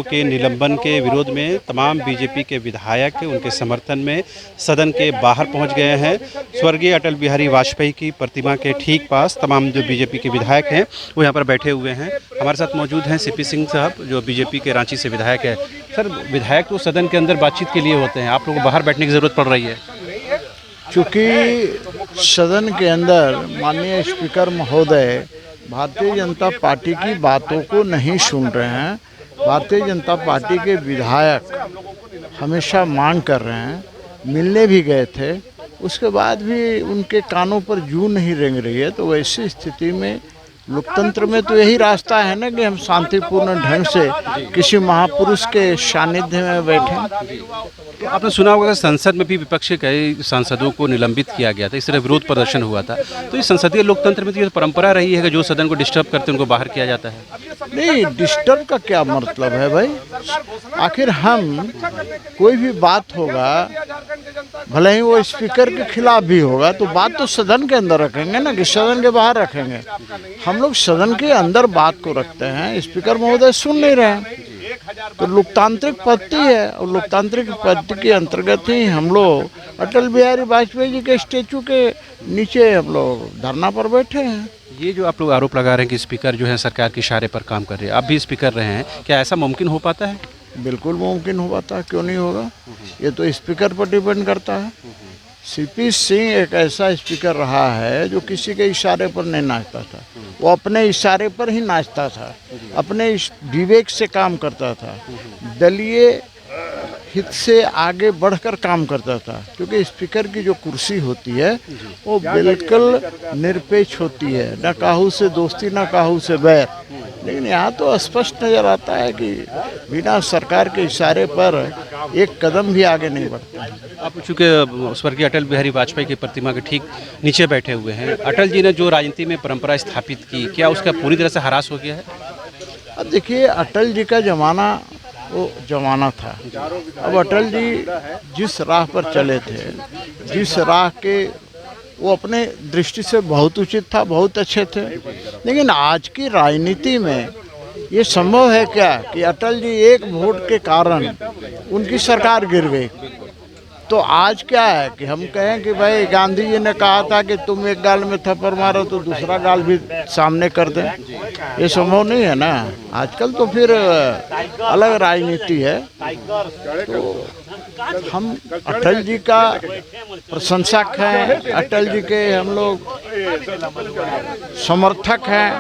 के निलंबन के विरोध में तमाम बीजेपी के विधायक उनके समर्थन में सदन के बाहर पहुंच गए हैं। स्वर्गीय अटल बिहारी वाजपेयी की प्रतिमा के ठीक पास तमाम जो बीजेपी के विधायक हैं वो यहां पर बैठे हुए हैं। हमारे साथ मौजूद हैं सीपी सिंह साहब जो बीजेपी के रांची से विधायक है। सर, विधायक तो सदन के अंदर बातचीत के लिए होते हैं, आप लोगों को बाहर बैठने की ज़रूरत पड़ रही है? चूँकि सदन के अंदर माननीय स्पीकर महोदय भारतीय जनता पार्टी की बातों को नहीं सुन रहे हैं। भारतीय जनता पार्टी के विधायक हमेशा मांग कर रहे हैं, मिलने भी गए थे, उसके बाद भी उनके कानों पर जूं नहीं रेंग रही है। तो वैसी स्थिति में लोकतंत्र में तो यही रास्ता है ना कि हम शांतिपूर्ण ढंग से किसी महापुरुष के सानिध्य में बैठें। तो आपने सुना होगा कि संसद में भी विपक्ष के कई सांसदों को निलंबित किया गया था, इस तरह विरोध प्रदर्शन हुआ था। तो इस संसदीय लोकतंत्र में तो ये परंपरा रही है कि जो सदन को डिस्टर्ब करते हैं उनको बाहर किया जाता है। नहीं, डिस्टर्ब का क्या मतलब है भाई? आखिर हम कोई भी बात होगा, भले ही वो स्पीकर के खिलाफ भी होगा, तो बात तो सदन के अंदर रखेंगे ना कि सदन के बाहर रखेंगे। हम लोग सदन के अंदर बात को रखते हैं, स्पीकर महोदय सुन नहीं रहे हैं। तो लोकतांत्रिक पद्धति है और लोकतांत्रिक पद्धति के अंतर्गत ही हम लोग अटल बिहारी वाजपेयी जी के स्टेचू के नीचे हम लोग धरना पर बैठे हैं। ये जो आप लोग आरोप लगा रहे हैं कि स्पीकर जो है सरकार के इशारे पर काम कर रहे हैं, आप भी स्पीकर रहे हैं, क्या ऐसा मुमकिन हो पाता है? बिल्कुल मुमकिन हो पाता है, क्यों नहीं होगा? ये तो स्पीकर पर डिपेंड करता है। सीपी सिंह एक ऐसा स्पीकर रहा है जो किसी के इशारे पर नहीं नाचता था, वो अपने इशारे पर ही नाचता था, अपने विवेक से काम करता था, दलीय हित से आगे बढ़कर काम करता था। क्योंकि स्पीकर की जो कुर्सी होती है वो बिल्कुल निरपेक्ष होती है, न काहू से दोस्ती न काहू से बैर। लेकिन यहाँ तो स्पष्ट नज़र आता है कि बिना सरकार के इशारे पर एक कदम भी आगे नहीं बढ़ता। आप चूँकि स्वर्गीय अटल बिहारी वाजपेयी की प्रतिमा के ठीक नीचे बैठे हुए हैं, अटल जी ने जो राजनीति में परंपरा स्थापित की, क्या उसका पूरी तरह से ह्रास हो गया है? अब देखिए, अटल जी का ज़माना वो ज़माना था। अब अटल जी जिस राह पर चले थे, जिस राह के वो अपने दृष्टि से बहुत उचित था, बहुत अच्छे थे। लेकिन आज की राजनीति में ये संभव है क्या कि अटल जी एक वोट के कारण उनकी सरकार गिर गई? तो आज क्या है कि हम कहें कि भाई गांधी जी ने कहा था कि तुम एक गाल में थप्पड़ मारो तो दूसरा गाल भी सामने कर दें, ये संभव नहीं है ना। आजकल तो फिर अलग राजनीति है। तो हम अटल जी का प्रशंसक हैं, अटल जी के हम लोग समर्थक हैं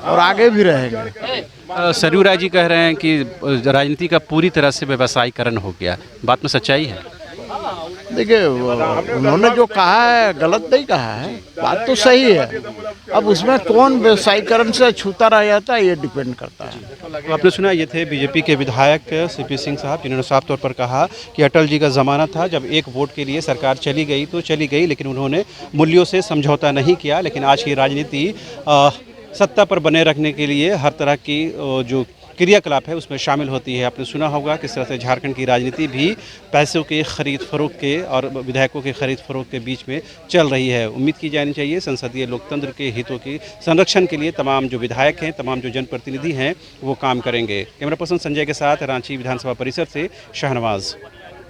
और आगे भी रहेंगे। सरयू राय जी कह रहे हैं कि राजनीति का पूरी तरह से व्यवसायीकरण हो गया, बात में सच्चाई है? देखिए, उन्होंने जो कहा है गलत नहीं कहा है, बात तो सही है। अब उसमें कौन व्यवसायीकरण से छूता रह जाता है ये डिपेंड करता है। तो आपने सुना, ये थे बीजेपी के विधायक सीपी सिंह साहब, जिन्होंने साफ तौर पर कहा कि अटल जी का ज़माना था जब एक वोट के लिए सरकार चली गई तो चली गई, लेकिन उन्होंने मूल्यों से समझौता नहीं किया। लेकिन आज की राजनीति सत्ता पर बने रखने के लिए हर तरह की जो क्रियाकलाप है उसमें शामिल होती है। आपने सुना होगा किस तरह से झारखंड की राजनीति भी पैसों के खरीद फरोख्त के और विधायकों के खरीद फरोख्त के बीच में चल रही है। उम्मीद की जानी चाहिए संसदीय लोकतंत्र के हितों के संरक्षण के लिए तमाम जो विधायक हैं, तमाम जो जनप्रतिनिधि हैं वो काम करेंगे। कैमरा पर्सन संजय के साथ रांची विधानसभा परिसर से शाहनवाज।